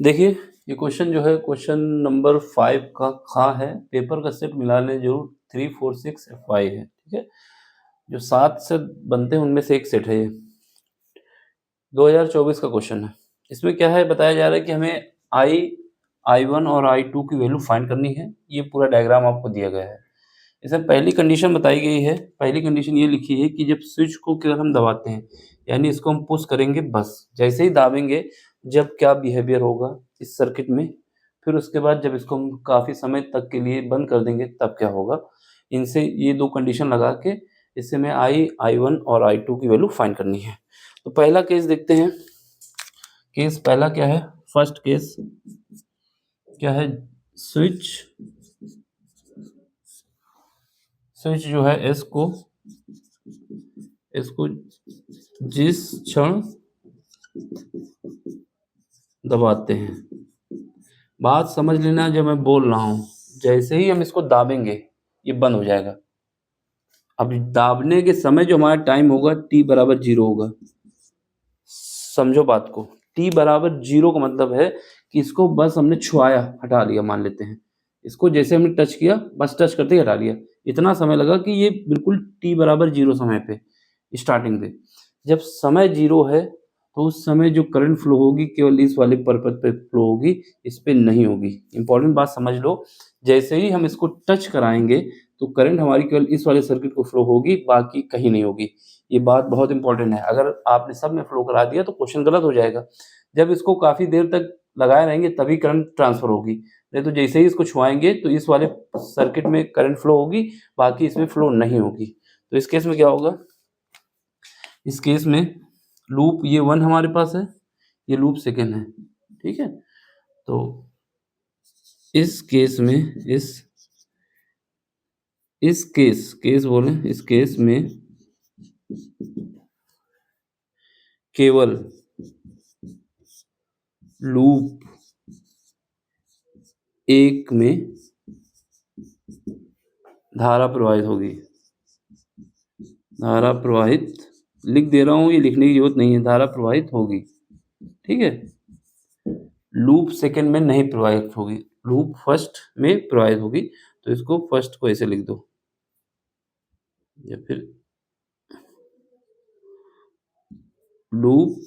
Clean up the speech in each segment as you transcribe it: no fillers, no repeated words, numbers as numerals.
देखिए, ये क्वेश्चन जो है क्वेश्चन नंबर 5 का खा है, पेपर का सेट मिला लें जरूर 3, 4, 6 5 है, ठीक है। जो 7 से बनते हैं उनमें से एक सेट है ये। 2024 का क्वेश्चन है। इसमें क्या है, बताया जा रहा है कि हमें I1 और I2 की वैल्यू फाइंड करनी है। ये पूरा डायग्राम आपको दिया गया है। इसमें पहली कंडीशन बताई गई है, पहली कंडीशन ये लिखी है कि जब स्विच को केवल हम दबाते हैं, यानी इसको हम पुश करेंगे बस, जैसे ही दाबेंगे जब क्या बिहेवियर होगा इस सर्किट में, फिर उसके बाद जब इसको हम काफ़ी समय तक के लिए बंद कर देंगे तब क्या होगा। इनसे ये 2 कंडीशन लगा के इससे हमें I1 और I2 की वैल्यू फाइंड करनी है। तो पहला केस देखते हैं। केस पहला क्या है, फर्स्ट केस क्या है, स्विच स्विच जो है इसको जिस क्षण दबाते हैं, बात समझ लेना जो मैं बोल रहा हूँ, जैसे ही हम इसको दाबेंगे ये बंद हो जाएगा। अब दाबने के समय जो हमारा टाइम होगा t बराबर 0 होगा। समझो बात को, t बराबर 0 का मतलब है कि इसको बस हमने छुआया, हटा लिया, मान लेते हैं इसको जैसे हमने टच किया, बस टच करते ही हटा लिया। इतना समय लगा कि ये बिल्कुल t बराबर 0 समय पे स्टार्टिंग पे। जब समय 0 है तो उस समय जो करंट फ्लो होगी केवल इस वाले पर्पज पे फ्लो होगी, इस पे नहीं होगी। इंपॉर्टेंट बात समझ लो, जैसे ही हम इसको टच कराएंगे तो करंट हमारी केवल इस वाले सर्किट को फ्लो होगी, बाकी कहीं नहीं होगी। ये बात बहुत इंपॉर्टेंट है। अगर आपने सब में फ्लो करा दिया तो क्वेश्चन गलत हो जाएगा। जब इसको काफ़ी देर तक लगाए रहेंगे तभी करंट ट्रांसफर होगी, नहीं तो जैसे ही इसको छुआएंगे तो इस वाले सर्किट में करंट फ्लो होगी, बाकी इसमें फ्लो नहीं होगी। तो इस केस में क्या होगा, इस केस में लूप ये 1 हमारे पास है, ये लूप सेकेंड है, ठीक है। तो इस केस में इस केस बोले, इस केस में केवल लूप 1 में धारा प्रवाहित होगी। धारा प्रवाहित लिख दे रहा हूँ, ये लिखने की जरूरत नहीं है, धारा प्रवाहित होगी, ठीक है। लूप सेकंड में नहीं प्रवाहित होगी, लूप फर्स्ट में प्रवाहित होगी। तो इसको फर्स्ट को ऐसे लिख दो, या फिर लूप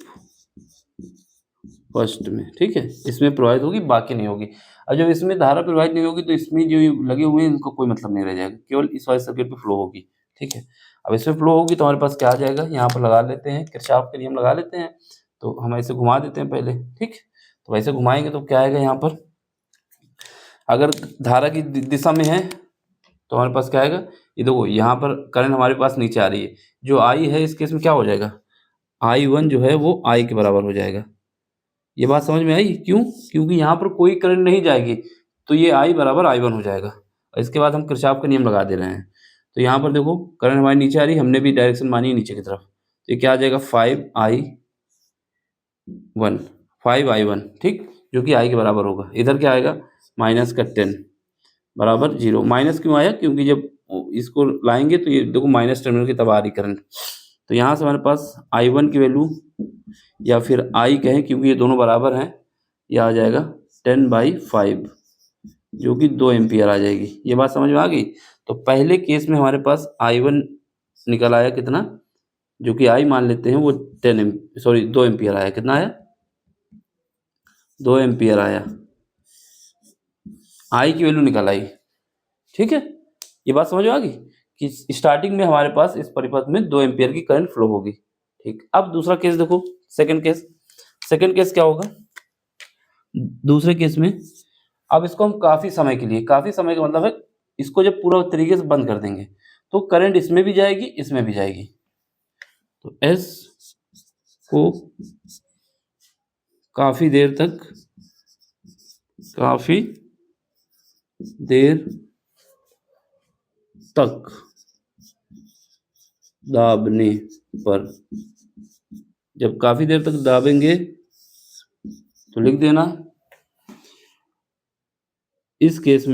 फर्स्ट में, ठीक है, इसमें प्रवाहित होगी, बाकी नहीं होगी। और जब इसमें धारा प्रवाहित नहीं होगी तो इसमें जो लगे हुए हैं इनको कोई मतलब नहीं रह जाएगा, केवल इस वाले सर्किट पे फ्लो होगी, ठीक है। अब इसमें फ्लो होगी तो हमारे पास क्या आ जाएगा, यहाँ पर लगा लेते हैं, किरचॉफ के नियम लगा लेते हैं। तो हम ऐसे घुमा देते हैं पहले, ठीक। तो वैसे घुमाएंगे तो क्या आएगा, यहाँ पर अगर धारा की दिशा में है तो हमारे पास क्या आएगा, ये देखो यहाँ पर करंट हमारे पास नीचे आ रही है, जो आई है इस केस में क्या हो जाएगा, I1 जो है वो I के बराबर हो जाएगा। ये बात समझ में आई, क्यों, क्योंकि यहाँ पर कोई करंट नहीं जाएगी, तो ये I बराबर I1 हो जाएगा। और इसके बाद हम किरचॉफ का नियम लगा दे रहे हैं। तो यहाँ पर देखो करंट हमारी नीचे आ रही है, हमने भी डायरेक्शन मानी है नीचे की तरफ, तो ये क्या आ जाएगा 5I1, ठीक, जो कि I के बराबर होगा। इधर क्या आएगा, माइनस का 10 बराबर 0। माइनस क्यों आया, क्योंकि जब इसको लाएंगे तो ये देखो माइनस टर्मिनल की तब आ रही करंट। तो यहाँ से हमारे पास I1 की वैल्यू, या फिर I कहें क्योंकि ये दोनों बराबर हैं, ये आ जाएगा 10/5, जो कि 2 एम्पियर आ जाएगी। ये बात समझ में आ गई। तो पहले केस में हमारे पास I1 निकल आया कितना, जो कि I मान लेते हैं वो 2 एम्पियर आया। कितना आया, 2 एम्पियर आया, I की वैल्यू निकल आई, ठीक है। ये बात समझ में आ गई कि स्टार्टिंग में हमारे पास इस परिपथ में 2 एम्पियर की करंट फ्लो होगी, ठीक। अब दूसरा केस देखो, सेकंड केस क्या होगा, दूसरे केस में अब इसको हम काफी समय का मतलब है इसको जब पूरा तरीके से बंद कर देंगे तो करंट इसमें भी जाएगी, इसमें भी जाएगी। तो S को काफी देर तक दाबने पर, जब काफी देर तक दाबेंगे तो लिख देना, इस केस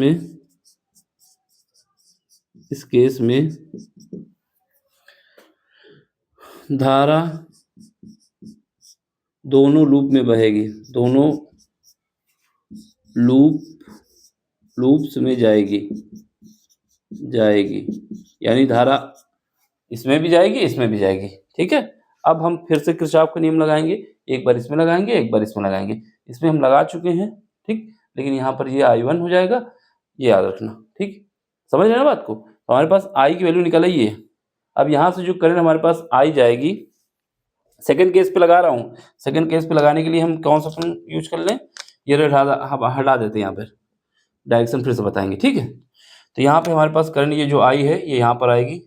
में धारा दोनों लूप में बहेगी, दोनों लूप्स में जाएगी, यानी धारा इसमें भी जाएगी, इसमें भी जाएगी। ठीक है, अब हम फिर से किरचॉफ का नियम लगाएंगे, एक बार इसमें लगाएंगे, एक बार इसमें लगाएंगे। इसमें हम लगा चुके हैं, ठीक, लेकिन यहाँ पर ये I1 हो जाएगा, ये याद रखना। ठीक, समझ रहे हैं ना बात को? तो हमारे पास I की वैल्यू निकल आई है। अब यहाँ से जो करंट हमारे पास I जाएगी, सेकंड केस पे लगा रहा हूँ। सेकंड केस पे लगाने के लिए हम कौन सा फंक्शन यूज कर लें, ये हटा देते हैं, यहाँ पर डायरेक्शन फिर से बताएंगे। ठीक है, तो यहाँ पे हमारे पास करंट ये जो I है ये यहाँ पर आएगी।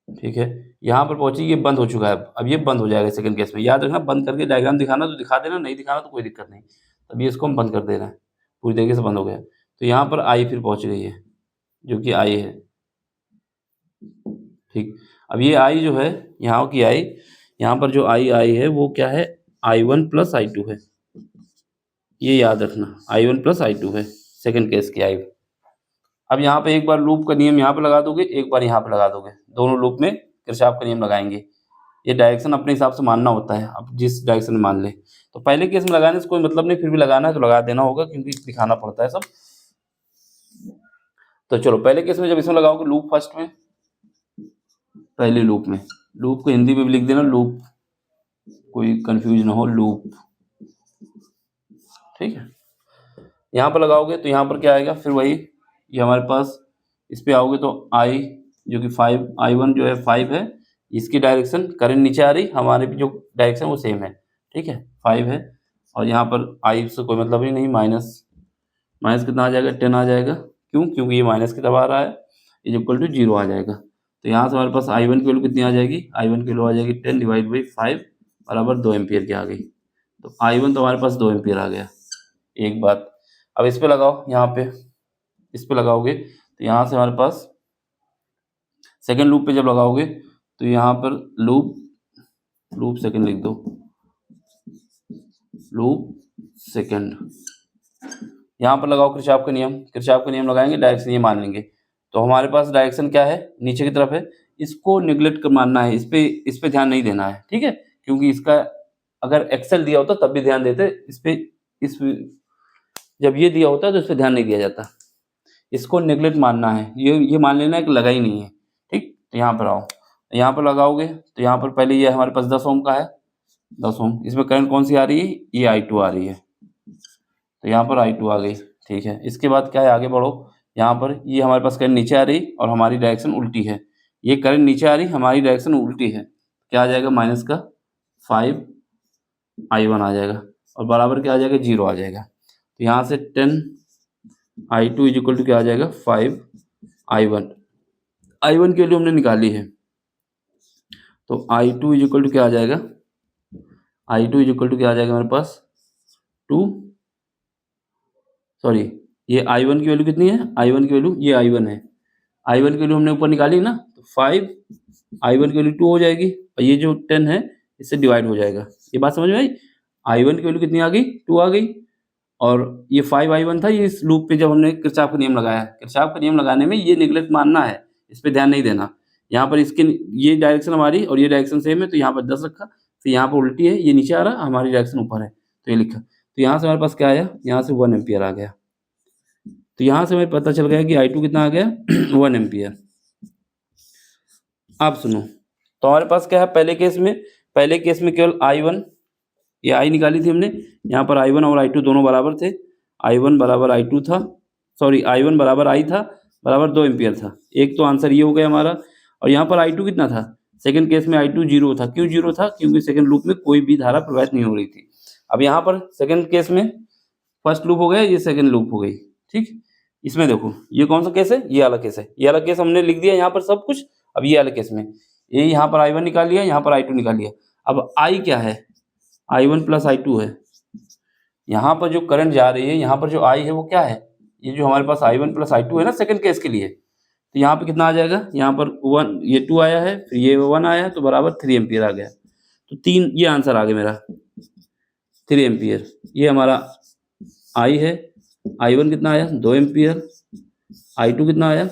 ठीक है, यहाँ पर पहुंची, ये बंद हो चुका है, अब ये बंद हो जाएगा सेकंड केस में। याद रखना, बंद करके डायग्राम दिखाना तो दिखा देना, नहीं दिखाना तो कोई दिक्कत नहीं। अब ये इसको हम बंद कर दे रहे हैं, पूरी तरीके से बंद हो गया। तो यहाँ पर I फिर पहुंच गई है, जो कि I है। ठीक, अब ये I जो है, यहाँ की I, यहाँ पर जो I है वो क्या है, I1 प्लस I2 है। ये याद रखना, I1 प्लस I2 है सेकंड केस की I। अब यहाँ पे एक बार लूप का नियम यहाँ पे लगा दोगे, एक बार यहाँ पे लगा दोगे, दोनों लूप में किरचॉफ का नियम लगाएंगे। ये डायरेक्शन अपने हिसाब से मानना होता है, अब जिस डायरेक्शन में मान ले। तो पहले केस में लगाने से कोई मतलब नहीं, फिर भी लगाना है तो लगा देना होगा, क्योंकि दिखाना पड़ता है सब। तो चलो, पहले केस में जब इसमें लगाओगे लूप, फर्स्ट में पहले लूप में, लूप को हिंदी में भी लिख देना लूप, कोई कंफ्यूज ना हो, लूप। ठीक है, यहाँ पर लगाओगे तो यहाँ पर क्या आएगा, फिर वही, ये हमारे पास इस पे आओगे तो I जो कि 5, I1 जो है 5 है, इसकी डायरेक्शन करंट नीचे आ रही, हमारे भी जो डायरेक्शन वो सेम है। ठीक है, 5 है, और यहाँ पर I से कोई मतलब ही नहीं, माइनस कितना आ जाएगा, 10 आ जाएगा। क्यों? क्योंकि ये माइनस की तरफ आ रहा है, इज इक्वल टू 0 आ जाएगा। तो यहाँ से हमारे पास I1 की वैल्यू कितनी आ जाएगी, I1 की वैल्यू आ जाएगी 10 डिवाइड बाई 5 बराबर 2 एम्पियर की आ गई। तो I1 तो हमारे पास 2 एम्पियर आ गया। एक बात, अब इस पे लगाओ, यहाँ पे इस पे लगाओगे तो यहाँ से हमारे पास सेकंड लूप पे जब लगाओगे तो यहाँ पर लूप सेकंड लिख दो, लूप सेकंड। यहाँ पर लगाओ किरचॉफ का नियम लगाएंगे, डायरेक्शन ये मान लेंगे। तो हमारे पास डायरेक्शन क्या है, नीचे की तरफ है, इसको निगलेक्ट कर मानना है, इस पे ध्यान नहीं देना है। ठीक है, क्योंकि इसका अगर एक्सेल दिया होता तब भी ध्यान देते, जब ये दिया होता है तो इस पर ध्यान नहीं दिया जाता, इसको नेगलेक्ट मानना है, ये मान लेना है कि लगा ही नहीं है। ठीक, तो यहाँ पर आओ, यहाँ पर लगाओगे तो यहाँ पर पहले ये हमारे पास 10 ओम का है, 10 ओम, इसमें करंट कौन सी आ रही है, ये I2 आ रही है, तो यहाँ पर I2 आ गई। ठीक है, इसके बाद क्या है, आगे बढ़ो, यहाँ पर ये हमारे पास करंट नीचे आ रही और हमारी डायरेक्शन उल्टी है, ये करंट नीचे आ रही, हमारी डायरेक्शन उल्टी है, क्या आ जाएगा, माइनस का 5 I1 आ जाएगा, और बराबर क्या आ जाएगा, 0 आ जाएगा। तो यहाँ से 10 I2 इज इक्वल टू क्या आ जाएगा, 5 I1 की वैल्यू हमने निकाली है, तो I2 इज इक्वल टू क्या आ जाएगा, I2 इज इक्वल टू क्या आ जाएगा हमारे पास 2, सॉरी, ये I1 की वैल्यू कितनी है, I1 की वैल्यू, ये I1 है, I1 की वैल्यू हमने ऊपर निकाली ना, तो 5 I1 की वैल्यू 2 हो जाएगी, और ये जो 10 है इससे डिवाइड हो जाएगा। ये बात समझ में आई, I1 की वैल्यू कितनी आ गई, 2 आ गई, और ये 5 I1 था, ये इस लूप पे जब हमने किरचॉफ का नियम लगाया, किरचॉफ का नियम लगाने में ये निगलेक्ट मानना है, इस पे ध्यान नहीं देना। यहाँ पर इसके ये डायरेक्शन हमारी और ये डायरेक्शन सेम है, तो यहाँ पर 10 रखा, फिर यहाँ पर उल्टी है, ये नीचे आ रहा, हमारी डायरेक्शन ऊपर है, तो ये लिखा। तो यहाँ से हमारे पास क्या आया, यहाँ से 1 एम्पियर आ गया। तो यहाँ से हमें पता चल गया कि I2 कितना आ गया, 1 एम्पियर। आप सुनो, तो हमारे पास क्या है, पहले केस में केवल I1, ये I निकाली थी हमने, यहाँ पर I1 और I2 दोनों बराबर थे, I1 बराबर I2 था, सॉरी I1 बराबर I था, बराबर 2 एम्पियर था। एक तो आंसर ये हो गया हमारा। और यहाँ पर I2 कितना था, सेकंड केस में I2 0 था। क्यों 0 था, क्योंकि सेकंड लूप में कोई भी धारा प्रवाहित नहीं हो रही थी। अब यहाँ पर सेकंड केस में फर्स्ट लूप हो गया, ये सेकंड लूप हो गई। ठीक, इसमें देखो ये कौन सा केस है, ये वाला केस है, ये वाला केस हमने लिख दिया यहाँ पर सब कुछ। अब ये वाले केस में ये यहाँ पर I1 निकाल लिया, यहाँ पर I2 निकाल लिया। अब I क्या है, I1 प्लस I2 है। यहाँ पर जो करंट जा रही है, यहाँ पर जो I है वो क्या है, ये जो हमारे पास I1 प्लस I2 है ना सेकंड केस के लिए, तो यहाँ पे कितना आ जाएगा, यहाँ पर 1, ये 2 आया है, फिर ये 1 आया, तो बराबर 3 एम्पियर आ गया। तो 3, ये आंसर आ गया मेरा 3 एम्पियर। ये हमारा I है, I1 कितना आया 2 एम्पियर, I2 कितना आया,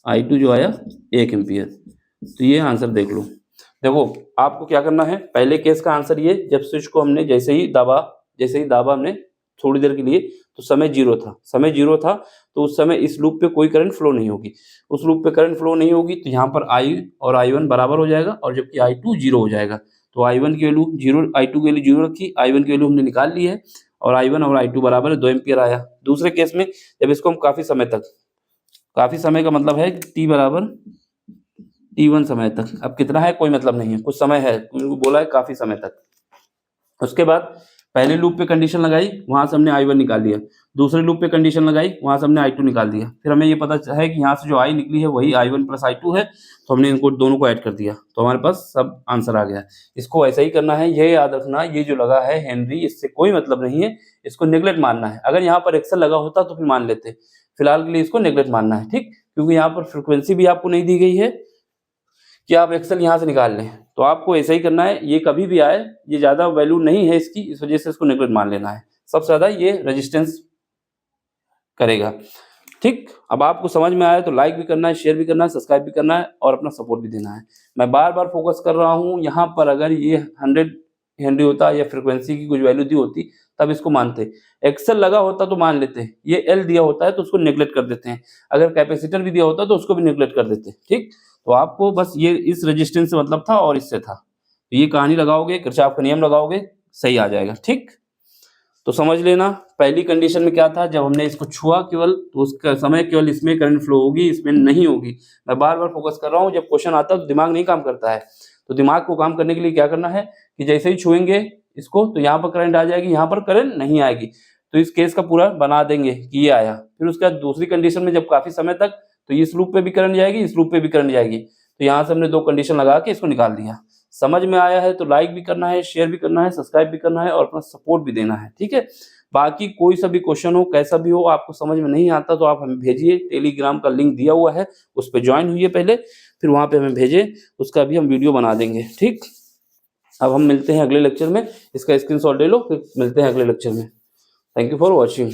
I2 जो आया 1 एम्पियर। तो ये आंसर देख लो। देखो आपको क्या करना है, पहले केस का आंसर ये, जब स्विच को हमने जैसे ही दाबा हमने थोड़ी देर के लिए, तो समय 0 था। समय 0 था तो उस समय इस लूप पे कोई करंट फ्लो नहीं होगी। उस लूप पे करंट फ्लो नहीं होगी तो यहाँ पर I और I1 बराबर हो जाएगा और जबकि I2 0 हो जाएगा। तो I1 की वैल्यू 0, I2 की वैल्यू 0 रखी, I1 की वैल्यू हमने निकाल ली है और I1 और I2 बराबर है 2 एम्पीयर आया। दूसरे केस में जब इसको हम काफ़ी समय का मतलब है T बराबर T1 समय तक। अब कितना है कोई मतलब नहीं है, कुछ समय है, बोला है काफ़ी समय तक। उसके बाद पहले लूप पे कंडीशन लगाई, वहाँ से हमने I1 निकाल लिया। दूसरे लूप पे कंडीशन लगाई, वहाँ से हमने I2 निकाल दिया। फिर हमें ये पता है कि यहाँ से जो I निकली है वही I1 प्लस I2 है, तो हमने इनको दोनों को ऐड कर दिया, तो हमारे पास सब आंसर आ गया। इसको ऐसा ही करना है, ये याद रखना, ये जो लगा है हेनरी, इससे कोई मतलब नहीं है, इसको नेगलेक्ट मानना है। अगर यहाँ पर एक्सेल लगा होता तो फिर मान लेते, फिलहाल के लिए इसको नेगलेक्ट मानना है, ठीक, क्योंकि यहाँ पर फ्रिक्वेंसी भी आपको नहीं दी गई है कि आप एक्सेल यहाँ से निकाल लें, तो आपको ऐसा ही करना है। ये कभी भी आए, ये ज़्यादा वैल्यू नहीं है इसकी, इस वजह से इसको नेगलेक्ट मान लेना है। सबसे ज़्यादा ये रेजिस्टेंस करेगा, ठीक। अब आपको समझ में आया तो लाइक भी करना है, शेयर भी करना है, सब्सक्राइब भी करना है और अपना सपोर्ट भी देना है। मैं बार बार फोकस कर रहा हूँ, यहाँ पर अगर ये 100 हेनरी होता या फ्रिक्वेंसी की कुछ वैल्यू दी होती तब इसको मानते, एक्सेल लगा होता तो मान लेते, ये एल दिया होता है तो उसको नेगलेक्ट कर देते हैं, अगर कैपेसिटर भी दिया होता तो उसको भी नेगलेक्ट कर देते, ठीक। तो आपको बस ये इस रेजिस्टेंस से मतलब था और इससे था, तो ये कहानी लगाओगे, किरचॉफ का नियम लगाओगे, सही आ जाएगा, ठीक। तो समझ लेना, पहली कंडीशन में क्या था, जब हमने इसको छुआ केवल तो उसका समय केवल इसमें करंट फ्लो होगी, इसमें नहीं होगी। मैं बार बार फोकस कर रहा हूँ, जब क्वेश्चन आता है तो दिमाग नहीं काम करता है, तो दिमाग को काम करने के लिए क्या करना है कि जैसे ही छुएंगे इसको तो यहाँ पर करंट आ जाएगी, यहाँ पर करंट नहीं आएगी, तो इस केस का पूरा बना देंगे कि ये आया। फिर उसके बाद दूसरी कंडीशन में जब काफी समय तक, तो इस लूप पे भी करंट जाएगी, इस लूप पे भी करंट जाएगी, तो यहाँ से हमने दो कंडीशन लगा के इसको निकाल दिया। समझ में आया है तो लाइक भी करना है, शेयर भी करना है, सब्सक्राइब भी करना है और अपना सपोर्ट भी देना है, ठीक है। बाकी कोई सा भी क्वेश्चन हो, कैसा भी हो, आपको समझ में नहीं आता तो आप हमें भेजिए, टेलीग्राम का लिंक दिया हुआ है, उस पर ज्वाइन हुई पहले, फिर वहाँ पे हमें भेजिए, उसका भी हम वीडियो बना देंगे, ठीक। अब हम मिलते हैं अगले लेक्चर में, इसका स्क्रीनशॉट ले लो, फिर मिलते हैं अगले लेक्चर में। Thank you for watching.